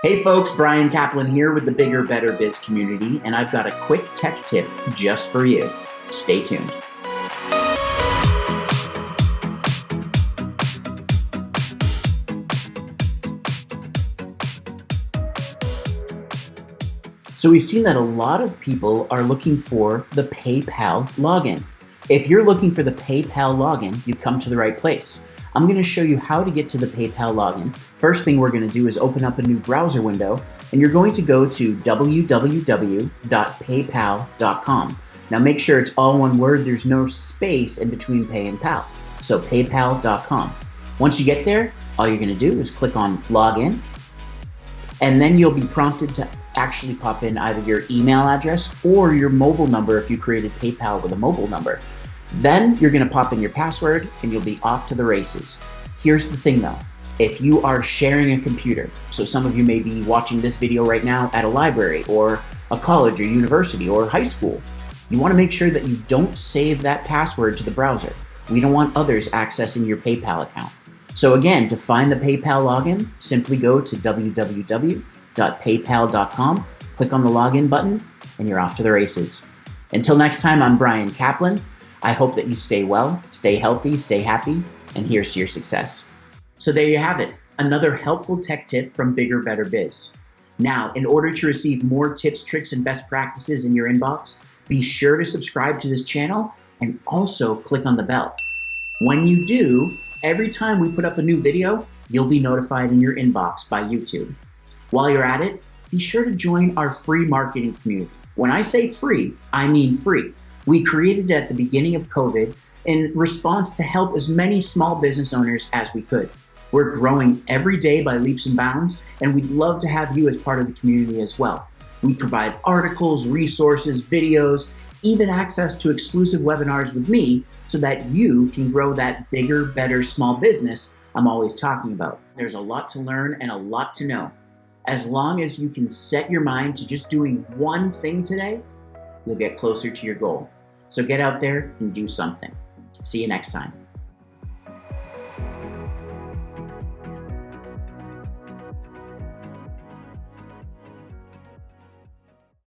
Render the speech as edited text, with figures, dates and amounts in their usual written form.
Hey folks, Bryan Caplan here with the Bigger, Better Biz community, and I've got a quick tech tip just for you. Stay tuned. So we've seen that a lot of people are looking for the PayPal login. If you're looking for the PayPal login, you've come to the right place. I'm going to show you how to get to the PayPal login. First thing we're going to do is open up a new browser window, and you're going to go to www.paypal.com. Now make sure it's all one word. There's no space in between pay and pal. So paypal.com. Once you get there, all you're going to do is click on login, and then you'll be prompted to actually pop in either your email address or your mobile number if you created PayPal with a mobile number. Then you're going to pop in your password and you'll be off to the races. Here's the thing though, if you are sharing a computer, so some of you may be watching this video right now at a library or a college or university or high school, you want to make sure that you don't save that password to the browser. We don't want others accessing your PayPal account. So again, to find the PayPal login, simply go to www.paypal.com, click on the login button, and you're off to the races. Until next time, I'm Bryan Caplan. I hope that you stay well, stay healthy, stay happy, and here's to your success. So there you have it, another helpful tech tip from Bigger, Better Biz. Now, in order to receive more tips, tricks, and best practices in your inbox, be sure to subscribe to this channel and also click on the bell. When you do, every time we put up a new video, you'll be notified in your inbox by YouTube. While you're at it, be sure to join our free marketing community. When I say free, I mean free. We created it at the beginning of COVID in response to help as many small business owners as we could. We're growing every day by leaps and bounds, and we'd love to have you as part of the community as well. We provide articles, resources, videos, even access to exclusive webinars with me so that you can grow that bigger, better small business I'm always talking about. There's a lot to learn and a lot to know. As long as you can set your mind to just doing one thing today, you'll get closer to your goal. So get out there and do something. See you next time.